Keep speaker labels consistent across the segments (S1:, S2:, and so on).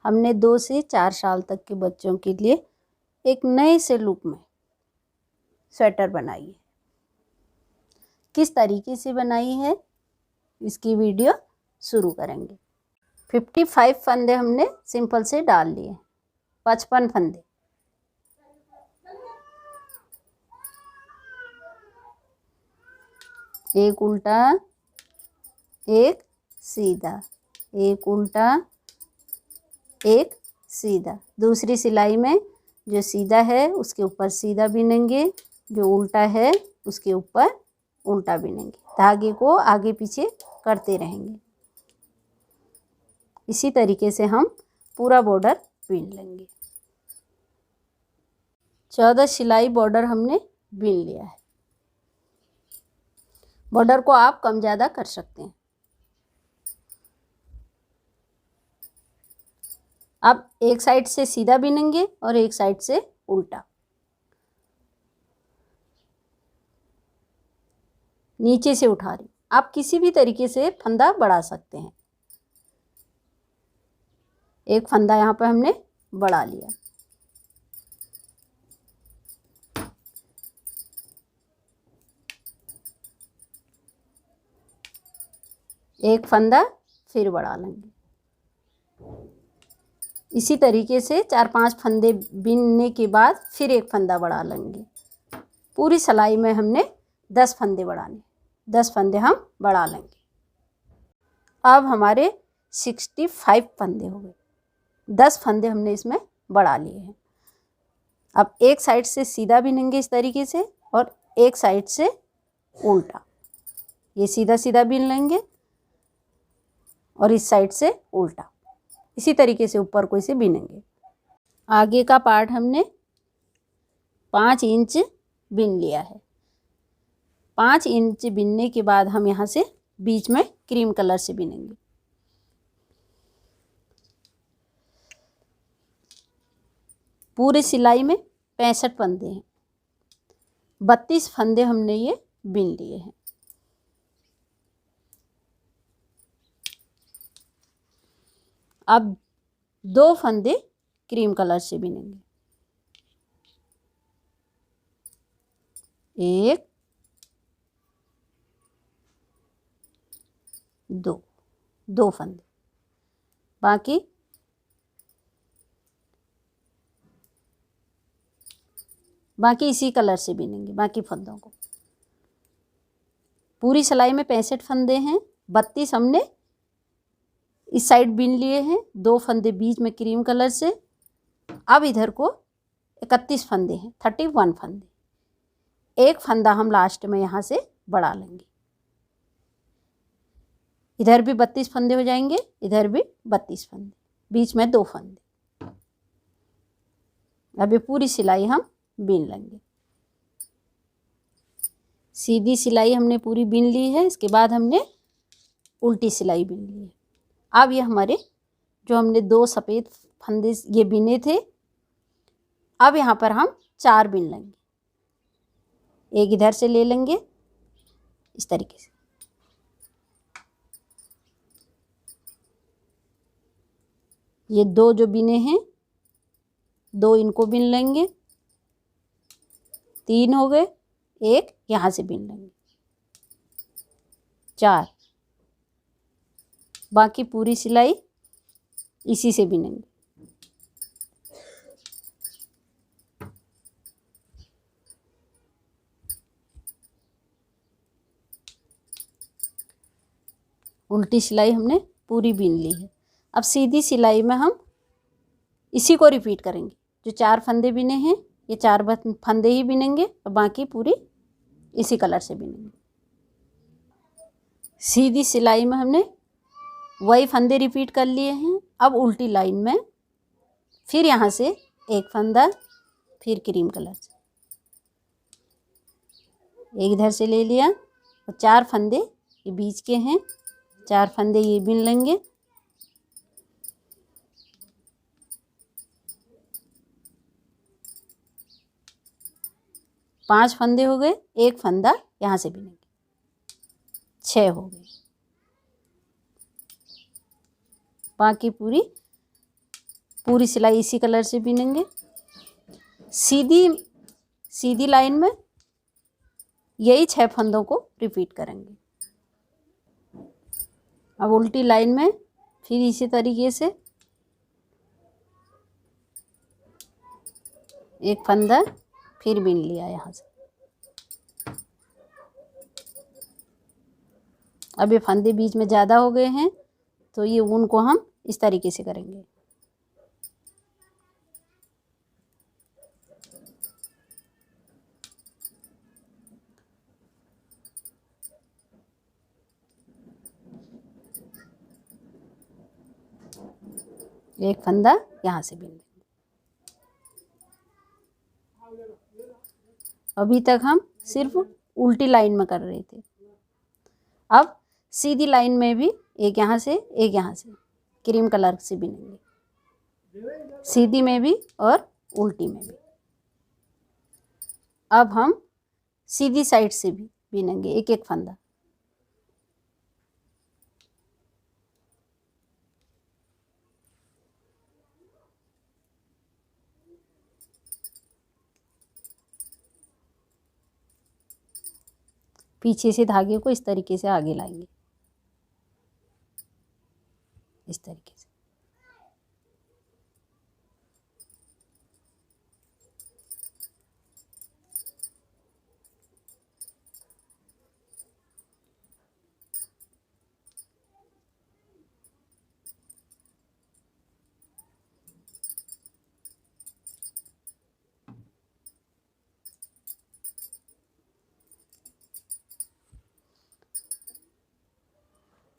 S1: हमने 2 से 4 साल तक के बच्चों के लिए एक नए से लुक में स्वेटर बनाई है। किस तरीके से बनाई है इसकी वीडियो शुरू करेंगे। 55 फंदे हमने सिंपल से डाल लिए, 55 फंदे। एक उल्टा, एक सीधा, एक उल्टा, एक सीधा। दूसरी सिलाई में जो सीधा है उसके ऊपर सीधा बिनेंगे, जो उल्टा है उसके ऊपर उल्टा बिनेंगे। धागे को आगे पीछे करते रहेंगे। इसी तरीके से हम पूरा बॉर्डर बीन लेंगे। 14 सिलाई बॉर्डर हमने बीन लिया है। बॉर्डर को आप कम ज़्यादा कर सकते हैं। अब एक साइड से सीधा बिनेंगे और एक साइड से उल्टा। नीचे से उठा रही, आप किसी भी तरीके से फंदा बढ़ा सकते हैं। एक फंदा यहाँ पर हमने बढ़ा लिया। एक फंदा फिर बढ़ा लेंगे। इसी तरीके से 4-5 फंदे बिनने के बाद फिर एक फंदा बढ़ा लेंगे। पूरी सिलाई में हमने 10 फंदे बढ़ाने, 10 फंदे हम बढ़ा लेंगे। अब हमारे 65 फंदे हो गए। 10 फंदे हमने इसमें बढ़ा लिए हैं। अब एक साइड से सीधा बिनेंगे इस तरीके से और एक साइड से उल्टा। ये सीधा सीधा बिन लेंगे और इस साइड से उल्टा। इसी तरीके से ऊपर को इसे बिनेंगे। आगे का पार्ट हमने 5 इंच बिन लिया है। 5 इंच बिनने के बाद हम यहाँ से बीच में क्रीम कलर से बिनेंगे। पूरे सिलाई में 65 फंदे हैं। 32 फंदे हमने ये बिन लिए हैं। अब 2 फंदे क्रीम कलर से बिनेंगे। 1 2 फंदे। बाकी इसी कलर से बिनेंगे बाकी फंदों को। पूरी सिलाई में 65 फंदे हैं। 32 हमने इस साइड बिन लिए हैं, 2 फंदे बीच में क्रीम कलर से। अब इधर को 31 फंदे हैं, 31 फंदे। एक फंदा हम लास्ट में यहाँ से बढ़ा लेंगे। इधर भी 32 फंदे हो जाएंगे, इधर भी 32 फंदे, बीच में 2 फंदे। अब ये पूरी सिलाई हम बिन लेंगे। सीधी सिलाई हमने पूरी बिन ली है। इसके बाद हमने उल्टी सिलाई बिन ली है। अब ये हमारे जो हमने 2 सफ़ेद फंदे ये बिने थे, अब यहाँ पर हम 4 बिन लेंगे। एक इधर से ले लेंगे इस तरीके से। ये 2 जो बिने हैं, 2 इनको बिन लेंगे। 3 हो गए। एक यहाँ से बिन लेंगे। 4। बाकी पूरी सिलाई इसी से बिनेंगे। उल्टी सिलाई हमने पूरी बिन ली है। अब सीधी सिलाई में हम इसी को रिपीट करेंगे। जो 4 फंदे बिने हैं ये 4 फंदे ही बिनेंगे और बाकी पूरी इसी कलर से बिनेंगे। सीधी सिलाई में हमने वही फंदे रिपीट कर लिए हैं। अब उल्टी लाइन में फिर यहाँ से एक फंदा, फिर क्रीम कलर से एक इधर से ले लिया और 4 फंदे ये बीच के हैं, 4 फंदे ये बिन लेंगे। पांच फंदे हो गए। एक फंदा यहाँ से बिनेंगे। 6 हो गए। बाकी पूरी पूरी सिलाई इसी कलर से बिनेंगे। सीधी लाइन में यही 6 फंदों को रिपीट करेंगे। अब उल्टी लाइन में फिर इसी तरीके से एक फंदा फिर बिन लिया यहाँ से। अब ये फंदे बीच में ज़्यादा हो गए हैं तो ये ऊन को हम इस तरीके से करेंगे। एक फंदा यहाँ से बिन लेंगे। अभी तक हम सिर्फ उल्टी लाइन में कर रहे थे। अब सीधी लाइन में भी एक यहाँ से एक यहाँ से क्रीम कलर से बिनेंगे, सीधी में भी और उल्टी में भी। अब हम सीधी साइड से भी बिनेंगे एक एक फंदा। पीछे से धागे को इस तरीके से आगे लाएंगे, इस तरीके से।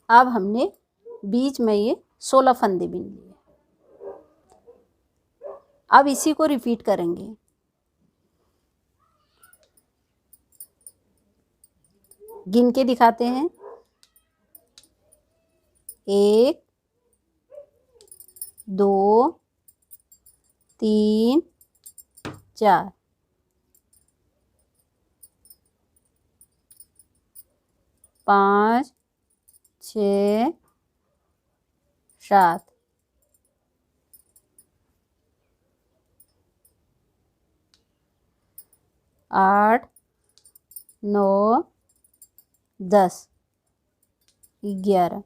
S1: अब हमने बीच में ये 16 फंदे बिन लिए। अब इसी को रिपीट करेंगे। गिन के दिखाते हैं। 1 2 3 4 5 6 7 8 9 10 11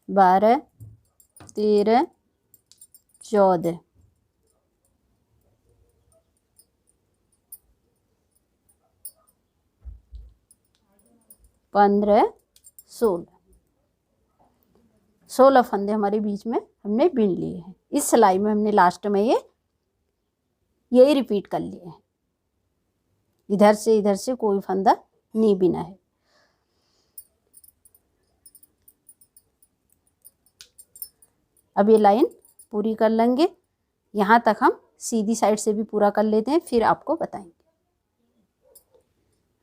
S1: 12 13 14 15 16 फंदे हमारे बीच में हमने बिन लिए हैं। इस सिलाई में हमने लास्ट में यही रिपीट कर लिए हैं। इधर से कोई फंदा नहीं बिना है। अब ये लाइन पूरी कर लेंगे। यहाँ तक हम सीधी साइड से भी पूरा कर लेते हैं, फिर आपको बताएंगे।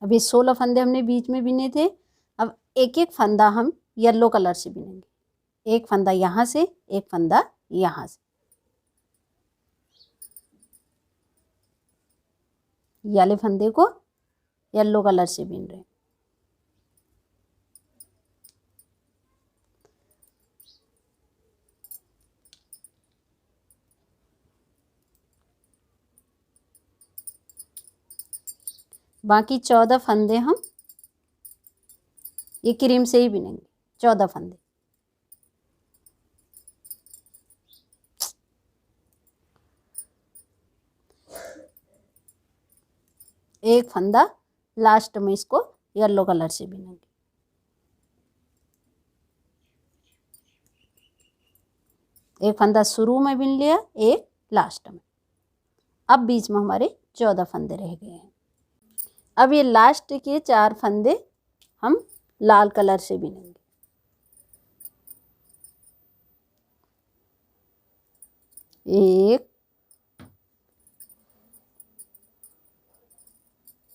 S1: अब ये 16 फंदे हमने बीच में बिने थे। अब एक एक फंदा हम येलो कलर से बिनेंगे। एक फंदा यहाँ से, एक फंदा यहाँ से। ये वाले फंदे को येलो कलर से बिन रहे हैं। बाकी 14 फंदे हम ये क्रीम से ही बिनेंगे। 14 फंदे। एक फंदा लास्ट में इसको येलो कलर से बिनेंगे। एक फंदा शुरू में बिन लिया, एक लास्ट में। अब बीच में हमारे 14 फंदे रह गए हैं। अब ये लास्ट के 4 फंदे हम लाल कलर से बिनेंगे। एक,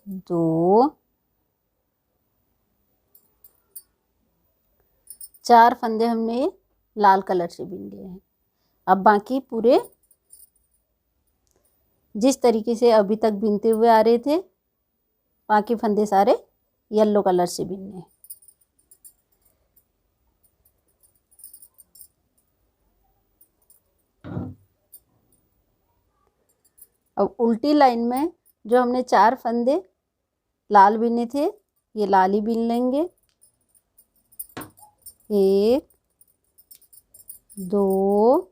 S1: दो, 4 फंदे हमने लाल कलर से बिन लिए हैं। अब बाकी पूरे जिस तरीके से अभी तक बिनते हुए आ रहे थे, बाकी फंदे सारे येलो कलर से बिनने हैं। अब उल्टी लाइन में जो हमने 4 फंदे लाल बिने थे, ये लाल ही बिन लेंगे। 1 2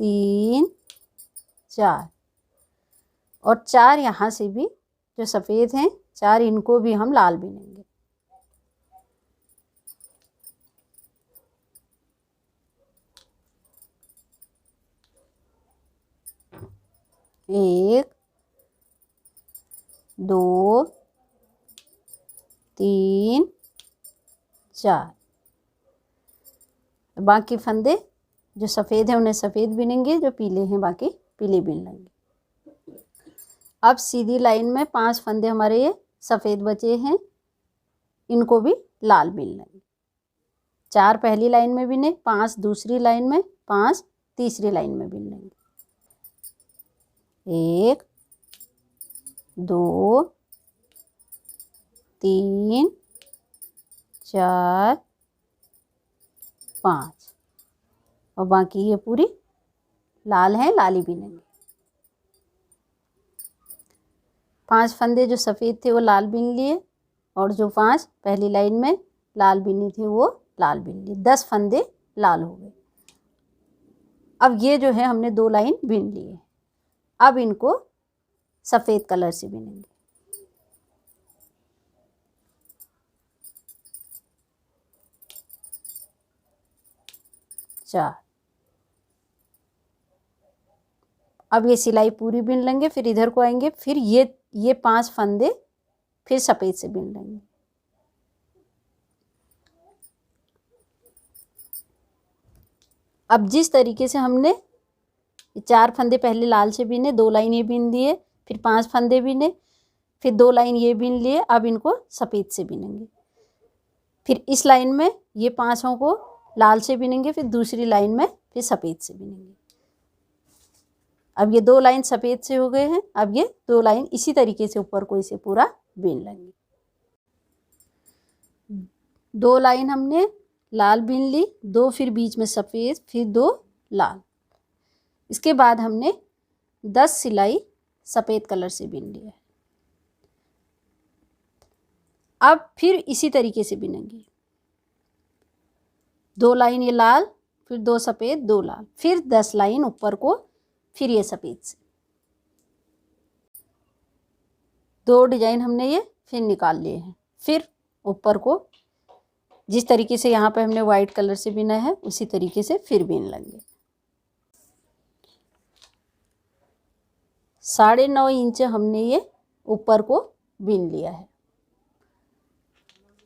S1: 3 4 और 4 यहाँ से भी जो सफ़ेद हैं 4 इनको भी हम लाल बिनेंगे। 1 2 3 4। बाकी फंदे जो सफ़ेद हैं उन्हें सफ़ेद बिनेंगे, जो पीले हैं बाकी पीले बिन लेंगे। अब सीधी लाइन में 5 फंदे हमारे ये सफ़ेद बचे हैं, इनको भी लाल बिन लेंगे। 4 पहली लाइन में बिने, 5 दूसरी लाइन में, 5 तीसरी लाइन में बिन लेंगे। 1 2 3 4 5 और बाकी ये पूरी लाल हैं, लाल ही बिनेंगे। 5 फंदे जो सफ़ेद थे वो लाल बिन लिए और जो 5 पहली लाइन में लाल बिनी थी वो लाल बिन लिए। 10 फंदे लाल हो गए। अब ये जो है हमने 2 लाइन बिन लिए। अब इनको सफ़ेद कलर से बिनेंगे। चार। अब ये सिलाई पूरी बिन लेंगे, फिर इधर को आएंगे, फिर ये 5 फंदे फिर सफ़ेद से बिन लेंगे। अब जिस तरीके से हमने 4 फंदे पहले लाल से बिने, 2 लाइन ये बिन दिए, फिर 5 फंदे बिने, फिर 2 लाइन ये बिन लिए। अब इनको सफ़ेद से बिनेंगे। फिर इस लाइन में ये 5 को लाल से बिनेंगे, फिर दूसरी लाइन में फिर सफ़ेद से बिनेंगे। अब ये 2 लाइन सफ़ेद से हो गए हैं। अब ये 2 लाइन इसी तरीके से ऊपर को इसे पूरा बिन लेंगे। 2 लाइन हमने लाल बिन ली, 2 फिर बीच में सफ़ेद, फिर 2 लाल। इसके बाद हमने 10 सिलाई सफ़ेद कलर से बिन लिया है। अब फिर इसी तरीके से बिनेंगे। 2 लाइन ये लाल, फिर 2 सफ़ेद, 2 लाल, फिर 10 लाइन ऊपर को, फिर ये सफ़ेद से। 2 डिजाइन हमने ये फिर निकाल लिए हैं। फिर ऊपर को जिस तरीके से यहाँ पे हमने वाइट कलर से बिना है उसी तरीके से फिर बिन लेंगे। 9.5 इंच हमने ये ऊपर को बिन लिया है।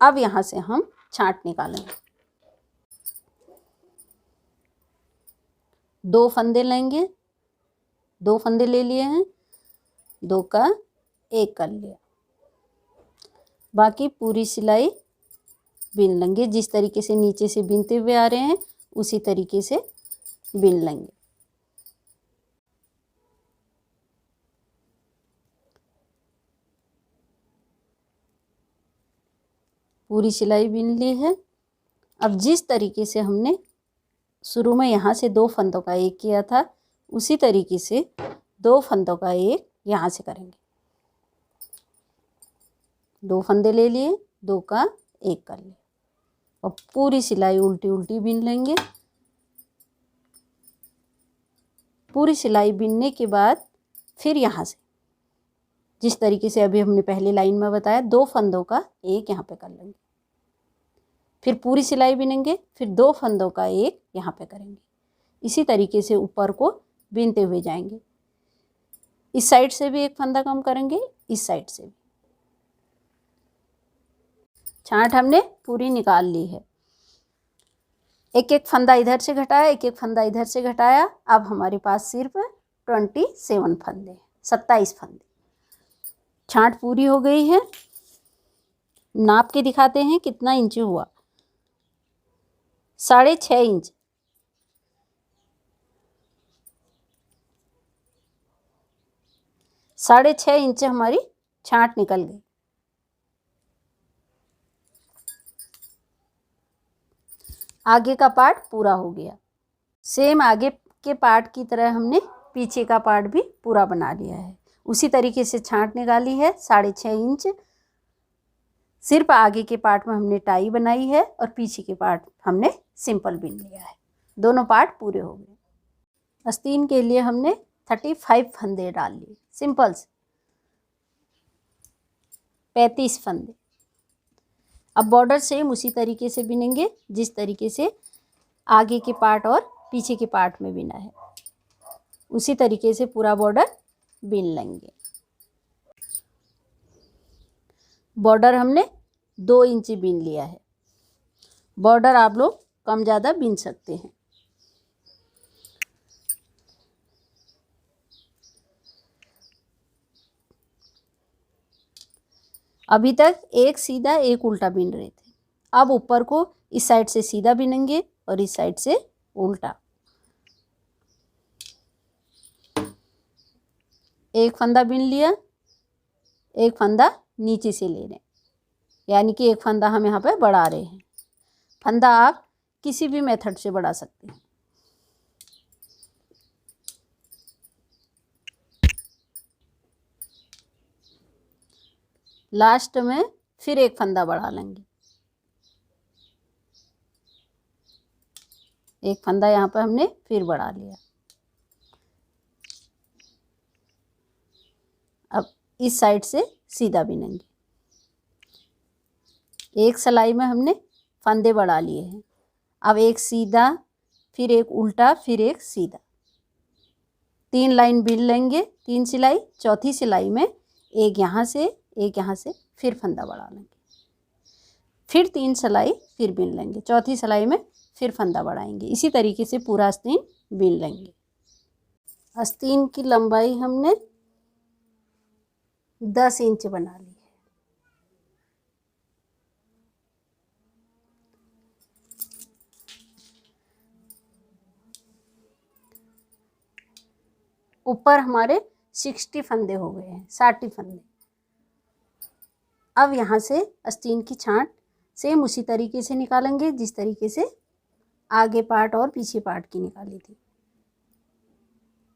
S1: अब यहाँ से हम छांट निकालेंगे। 2 फंदे लेंगे, 2 फंदे ले लिए हैं, 2 का 1 कर लिया। बाकी पूरी सिलाई बिन लेंगे। जिस तरीके से नीचे से बिनते हुए आ रहे हैं उसी तरीके से बिन लेंगे। पूरी सिलाई बिन ली है। अब जिस तरीके से हमने शुरू में यहाँ से 2 फंदों का 1 किया था उसी तरीके से 2 फंदों का 1 यहाँ से करेंगे। 2 फंदे ले लिए, 2 का 1 कर लिया और पूरी सिलाई उल्टी उल्टी बिन लेंगे। पूरी सिलाई बिनने के बाद फिर यहाँ से जिस तरीके से अभी हमने पहली लाइन में बताया 2 फंदों का 1 यहाँ पे कर लेंगे। फिर पूरी सिलाई बिनेंगे, फिर 2 फंदों का 1 यहाँ पे करेंगे। इसी तरीके से ऊपर को बिनते हुए जाएंगे। इस साइड से भी 1 फंदा कम करेंगे, इस साइड से भी। छांट हमने पूरी निकाल ली है। एक एक फंदा इधर से घटाया, एक एक फंदा इधर से घटाया। अब हमारे पास सिर्फ 27 फंदे, 27 फंदे। छांट पूरी हो गई है। नाप के दिखाते हैं कितना इंच हुआ। 6.5 इंच। साढ़े 6 इंच हमारी छांट निकल गई। आगे का पार्ट पूरा हो गया। सेम आगे के पार्ट की तरह हमने पीछे का पार्ट भी पूरा बना लिया है। उसी तरीके से छांट निकाली है 6.5 इंच। सिर्फ आगे के पार्ट में हमने टाई बनाई है और पीछे के पार्ट हमने सिंपल बिन लिया है। दोनों पार्ट पूरे हो गए। आस्तीन के लिए हमने 35 फंदे डाल लिए सिंपल से, 35 फंदे। अब बॉर्डर सेम उसी तरीके से बिनेंगे जिस तरीके से आगे के पार्ट और पीछे के पार्ट में बिना है, उसी तरीके से पूरा बॉर्डर बिन लेंगे। बॉर्डर हमने 2 इंच बिन लिया है। बॉर्डर आप लोग कम ज़्यादा बिन सकते हैं। अभी तक एक सीधा एक उल्टा बिन रहे थे। अब ऊपर को इस साइड से सीधा बिनेंगे और इस साइड से उल्टा। एक फंदा बिन लिया, एक फंदा नीचे से ले रहे हैं, यानी कि एक फंदा हम यहाँ पे बढ़ा रहे हैं। फंदा आप किसी भी मेथड से बढ़ा सकते हैं। लास्ट में फिर एक फंदा बढ़ा लेंगे। एक फंदा यहाँ पर हमने फिर बढ़ा लिया। अब इस साइड से सीधा बिनेंगे। एक सिलाई में हमने फंदे बढ़ा लिए हैं। अब एक सीधा, फिर एक उल्टा, फिर एक सीधा, 3 लाइन बिन लेंगे, 3 सिलाई। चौथी सिलाई में एक यहाँ से, एक यहाँ से, फिर फंदा बढ़ा लेंगे। फिर 3 सिलाई फिर बिन लेंगे। चौथी सिलाई में फिर फंदा बढ़ाएंगे। इसी तरीके से पूरा आस्तीन बिन लेंगे। आस्तीन की लंबाई हमने 10 इंच बना ली है। ऊपर हमारे 60 फंदे हो गए हैं, 60 फंदे। अब यहाँ से आस्तीन की छांट सेम उसी तरीके से निकालेंगे जिस तरीके से आगे पार्ट और पीछे पार्ट की निकाली थी।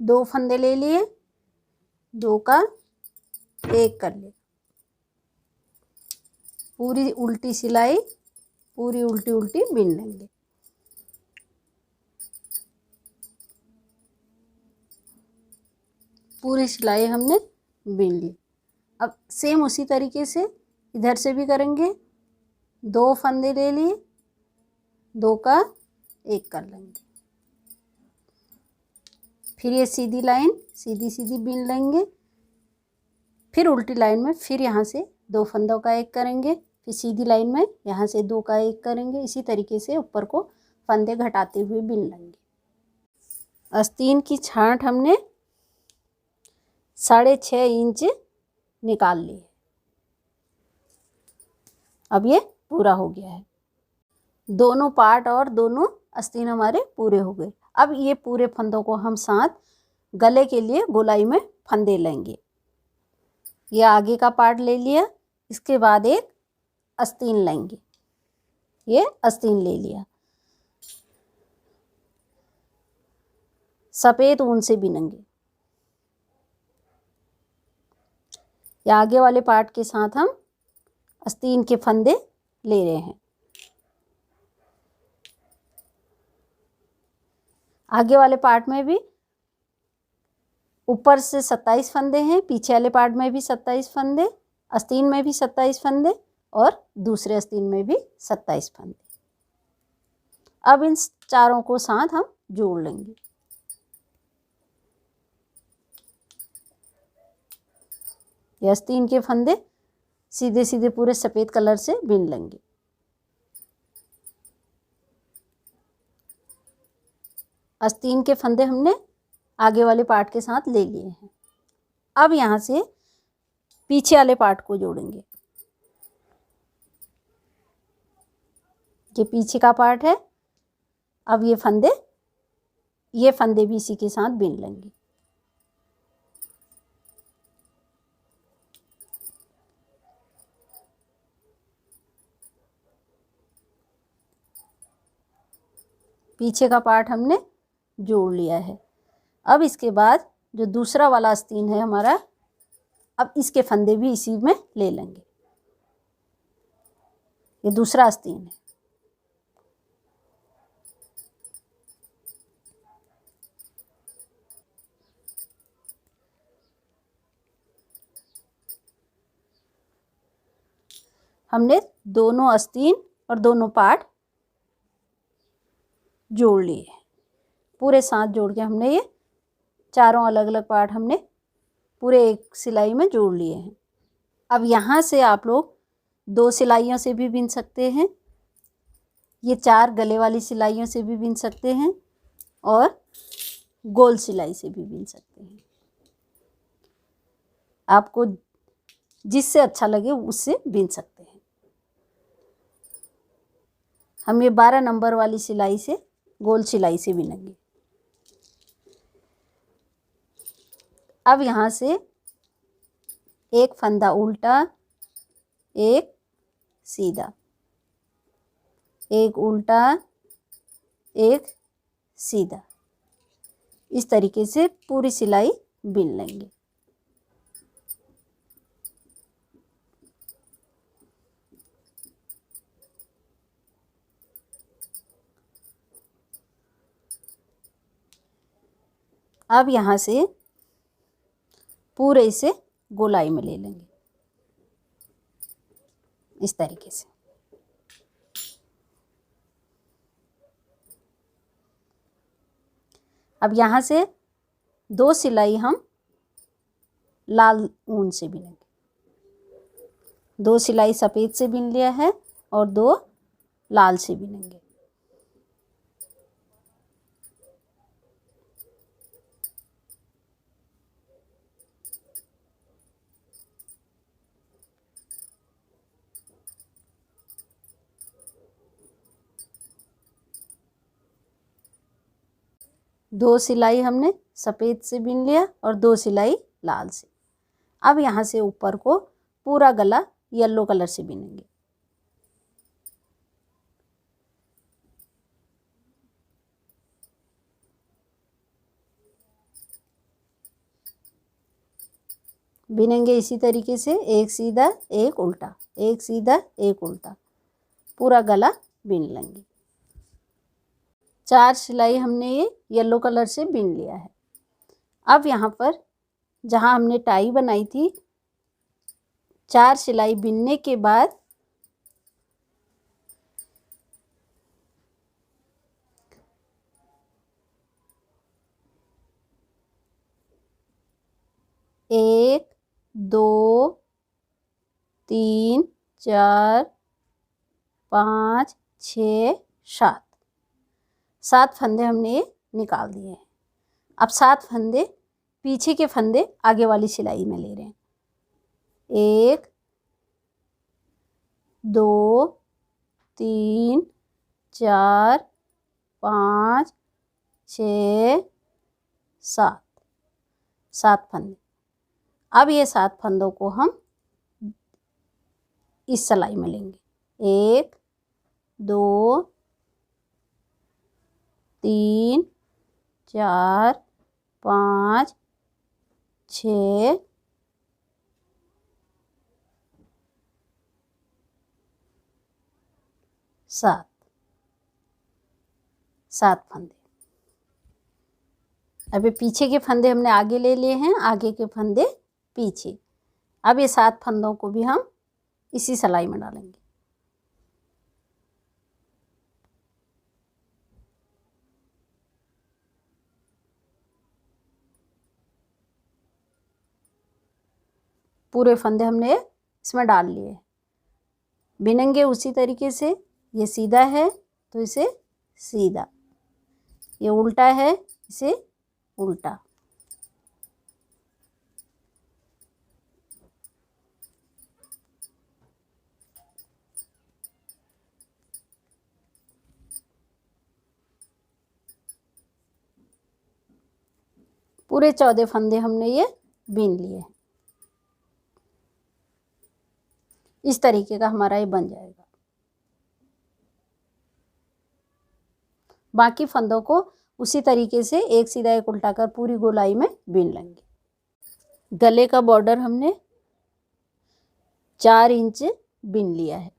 S1: 2 फंदे ले लिए, 2 का 1 कर लिया। पूरी उल्टी सिलाई, पूरी उल्टी उल्टी बिन लेंगे। पूरी सिलाई हमने बिन ली। अब सेम उसी तरीके से इधर से भी करेंगे। 2 फंदे ले लिए, 2 का 1 कर लेंगे। फिर ये सीधी लाइन सीधी सीधी बिन लेंगे। फिर उल्टी लाइन में फिर यहाँ से 2 फंदों का 1 करेंगे। फिर सीधी लाइन में यहाँ से 2 का 1 करेंगे। इसी तरीके से ऊपर को फंदे घटाते हुए बिन लेंगे। आस्तीन की छांट हमने 6.5 इंच निकाल ली है। अब ये पूरा हो गया है। दोनों पार्ट और दोनों आस्तीन हमारे पूरे हो गए। अब ये पूरे फंदों को हम साथ गले के लिए गोलाई में फंदे लेंगे। ये आगे का पार्ट ले लिया, इसके बाद एक आस्तीन लेंगे। ये आस्तीन ले लिया, सफ़ेद ऊन से बिनेंगे। या आगे वाले पार्ट के साथ हम आस्तीन के फंदे ले रहे हैं। आगे वाले पार्ट में भी ऊपर से 27 फंदे हैं, पीछे वाले पार्ट में भी 27 फंदे, आस्तीन में भी 27 फंदे और दूसरे आस्तीन में भी 27 फंदे। अब इन चारों को साथ हम जोड़ लेंगे। ये आस्तीन के फंदे सीधे सीधे पूरे सफ़ेद कलर से बिन लेंगे। आस्तीन के फंदे हमने आगे वाले पार्ट के साथ ले लिए हैं। अब यहाँ से पीछे वाले पार्ट को जोड़ेंगे। ये पीछे का पार्ट है। अब ये फंदे भी इसी के साथ बिन लेंगे। पीछे का पार्ट हमने जोड़ लिया है। अब इसके बाद जो दूसरा वाला आस्तीन है हमारा, अब इसके फंदे भी इसी में ले लेंगे। ये दूसरा आस्तीन है। हमने दोनों आस्तीन और दोनों पार्ट जोड़ लिए, पूरे साथ जोड़ के हमने ये चारों अलग अलग पार्ट हमने पूरे एक सिलाई में जोड़ लिए हैं। अब यहाँ से आप लोग 2 सिलाइयों से भी बिन सकते हैं, ये 4 गले वाली सिलाइयों से भी बिन सकते हैं और गोल सिलाई से भी बिन सकते हैं। आपको जिससे अच्छा लगे उससे बिन सकते हैं। हम ये 12 नंबर वाली सिलाई से, गोल सिलाई से बिनेंगे। अब यहाँ से एक फंदा उल्टा, एक सीधा, एक उल्टा, एक सीधा, इस तरीके से पूरी सिलाई बिन लेंगे। अब यहाँ से पूरे इसे गोलाई में ले लेंगे इस तरीके से। अब यहाँ से 2 सिलाई हम लाल ऊन से बिनेंगे। 2 सिलाई सफ़ेद से बिन लिया है और 2 लाल से बिनेंगे। दो सिलाई हमने सफ़ेद से बिन लिया और 2 सिलाई लाल से। अब यहाँ से ऊपर को पूरा गला येलो कलर से बिनेंगे। बिनेंगे इसी तरीके से, एक सीधा एक उल्टा, एक सीधा एक उल्टा, पूरा गला बिन लेंगे। 4 सिलाई हमने ये येलो कलर से बिन लिया है। अब यहाँ पर जहाँ हमने टाई बनाई थी, 4 सिलाई बिनने के बाद एक, 2, 3, 4, 5, 6, 7 फंदे हमने ये निकाल दिए हैं। अब 7 फंदे पीछे के फंदे आगे वाली सिलाई में ले रहे हैं। 1, 2, 3, 4, 5, 6, 7 फंदे। अब ये 7 फंदों को हम इस सिलाई में लेंगे। 1, 2, 3, 4, 5, 6, 7 फंदे। अब ये पीछे के फंदे हमने आगे ले लिए हैं, आगे के फंदे पीछे। अब ये 7 फंदों को भी हम इसी सिलाई में डालेंगे। पूरे फंदे हमने इसमें डाल लिए। बिनेंगे उसी तरीके से। ये सीधा है तो इसे सीधा, ये उल्टा है इसे उल्टा। पूरे 14 फंदे हमने ये बीन लिए। इस तरीके का हमारा ये बन जाएगा। बाकी फंदों को उसी तरीके से एक सीधा एक उल्टा कर पूरी गोलाई में बीन लेंगे। गले का बॉर्डर हमने 4 इंच बीन लिया है।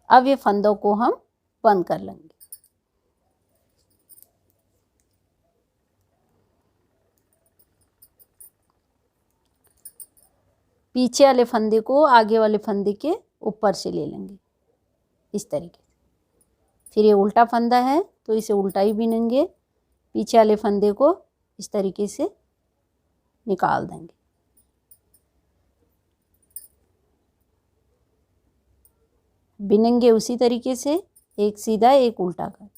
S1: अब ये फंदों को हम बंद कर लेंगे। पीछे वाले फंदे को आगे वाले फंदे के ऊपर से ले लेंगे इस तरीके से। फिर ये उल्टा फंदा है तो इसे उल्टा ही बीनेंगे। पीछे वाले फंदे को इस तरीके से निकाल देंगे। बिनेंगे उसी तरीके से, एक सीधा एक उल्टा कर।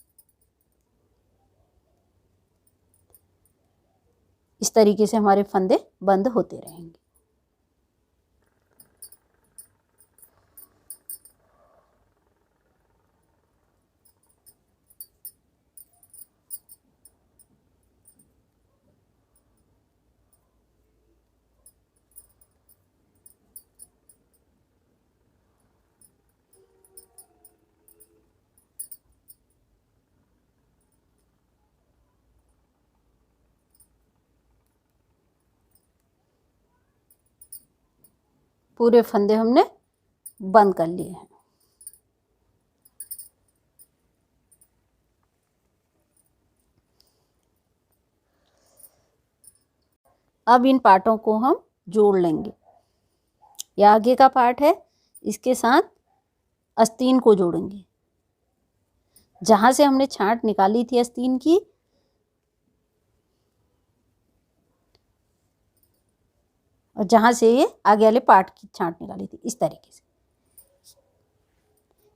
S1: इस तरीके से हमारे फंदे बंद होते रहेंगे। पूरे फंदे हमने बंद कर लिए हैं। अब इन पार्टों को हम जोड़ लेंगे। यह आगे का पार्ट है, इसके साथ आस्तीन को जोड़ेंगे। जहाँ से हमने छांट निकाली थी आस्तीन की, और जहाँ से ये आगे वाले पार्ट की छांट निकाली थी, इस तरीके से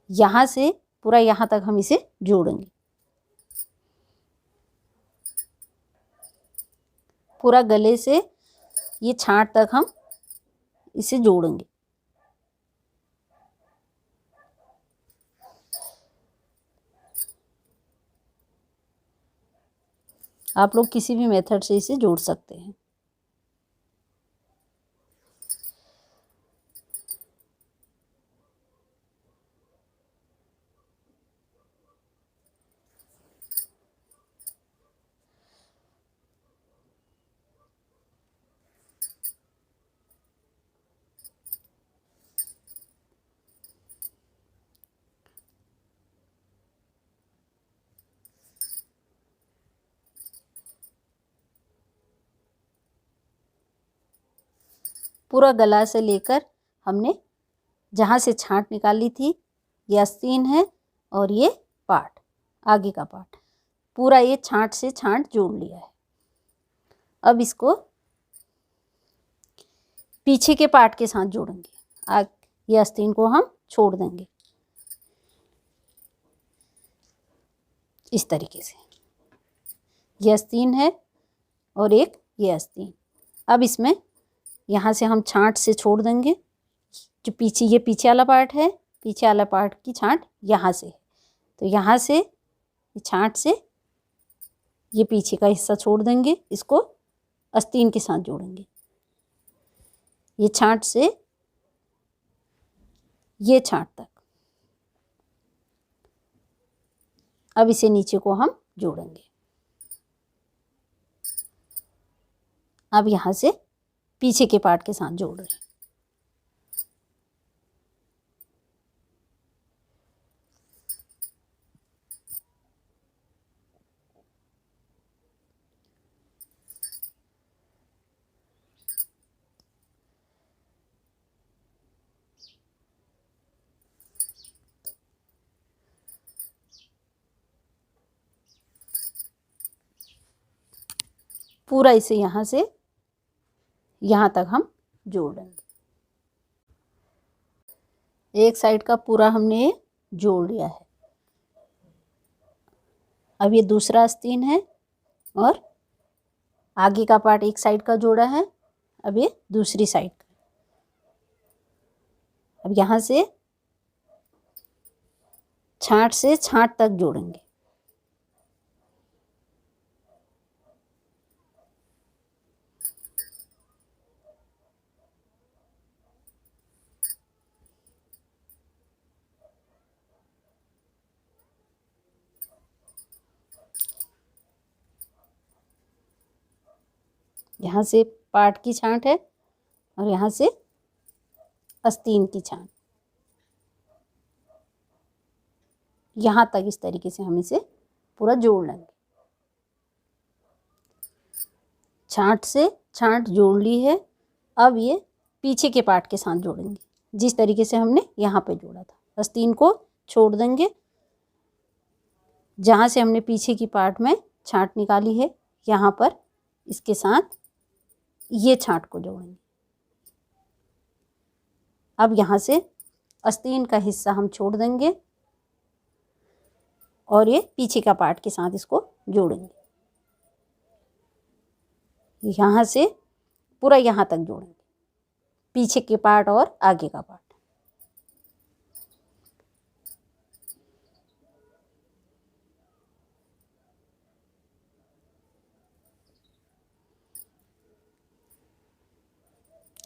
S1: यहाँ से पूरा यहाँ तक हम इसे जोड़ेंगे। पूरा गले से ये छांट तक हम इसे जोड़ेंगे। आप लोग किसी भी मेथड से इसे जोड़ सकते हैं। पूरा गला से लेकर हमने जहाँ से छांट निकाली थी, ये आस्तीन है और ये पार्ट आगे का पार्ट, पूरा ये छांट से छांट जोड़ लिया है। अब इसको पीछे के पार्ट के साथ जोड़ेंगे। ये आस्तीन को हम छोड़ देंगे इस तरीके से। ये आस्तीन है और एक ये आस्तीन। अब इसमें यहाँ से हम छांट से छोड़ देंगे। जो पीछे ये पीछे वाला पार्ट है, पीछे वाला पार्ट की छांट यहाँ से है, तो यहाँ से छांट से ये पीछे का हिस्सा छोड़ देंगे। इसको आस्तीन के साथ जोड़ेंगे। ये छांट से ये छांट तक। अब इसे नीचे को हम जोड़ेंगे। अब यहाँ से पीछे के पार्ट के साथ जोड़ रहे हैं। पूरा इसे यहाँ से यहाँ तक हम जोड़ लेंगे। एक साइड का पूरा हमने जोड़ लिया है। अब ये दूसरा आस्तीन है और आगे का पार्ट एक साइड का जोड़ा है। अब ये दूसरी साइड का। अब यहाँ से छांट से छांट तक जोड़ेंगे। यहाँ से पाट की छांट है और यहाँ से आस्तीन की छांट। यहाँ तक इस तरीके से हम इसे पूरा जोड़ लेंगे। छांट से छांट जोड़ ली है। अब ये पीछे के पार्ट के साथ जोड़ेंगे जिस तरीके से हमने यहाँ पे जोड़ा था। आस्तीन को छोड़ देंगे। जहाँ से हमने पीछे की पार्ट में छांट निकाली है, यहाँ पर इसके साथ ये छांट को जोड़ेंगे। अब यहाँ से आस्तीन का हिस्सा हम छोड़ देंगे और ये पीछे का पार्ट के साथ इसको जोड़ेंगे। यहाँ से पूरा यहाँ तक जोड़ेंगे, पीछे के पार्ट और आगे का पार्ट।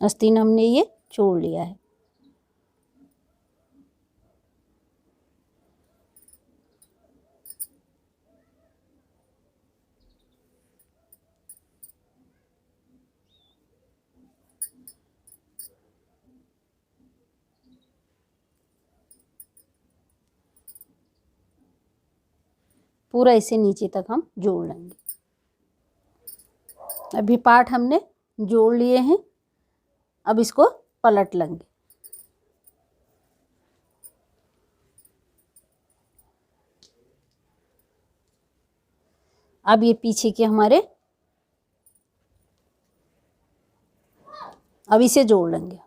S1: आस्तीन हमने ये जोड़ लिया है। पूरा इसे नीचे तक हम जोड़ लेंगे। अभी पार्ट हमने जोड़ लिए हैं। अब इसको पलट लेंगे। अब ये पीछे के हमारे, अब इसे जोड़ लेंगे।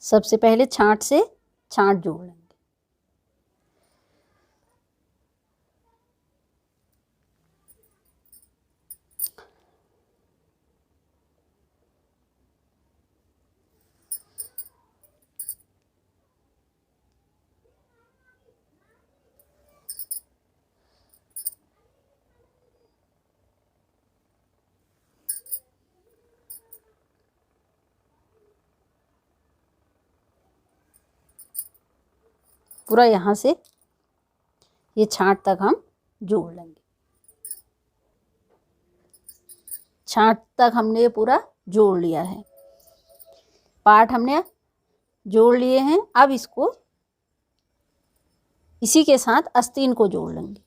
S1: सबसे पहले छांट से छांट जोड़ लेंगे। पूरा यहाँ से ये छांट तक हम जोड़ लेंगे। छांट तक हमने ये पूरा जोड़ लिया है। पार्ट हमने जोड़ लिए हैं। अब इसको इसी के साथ आस्तीन को जोड़ लेंगे।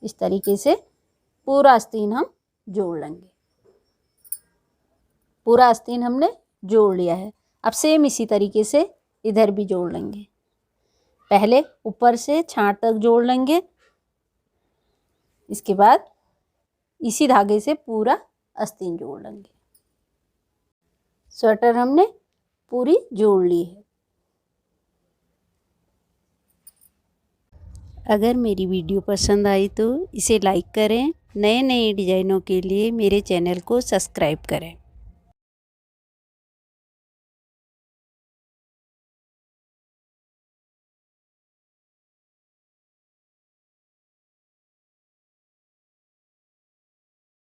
S1: इस तरीके से पूरा आस्तीन हम जोड़ लेंगे। पूरा आस्तीन हमने जोड़ लिया है। अब सेम इसी तरीके से इधर भी जोड़ लेंगे। पहले ऊपर से छांट तक जोड़ लेंगे। इसके बाद इसी धागे से पूरा आस्तीन जोड़ लेंगे। स्वेटर हमने पूरी जोड़ ली है। अगर मेरी वीडियो पसंद आई तो इसे लाइक करें। नए नए डिज़ाइनों के लिए मेरे चैनल को सब्सक्राइब करें।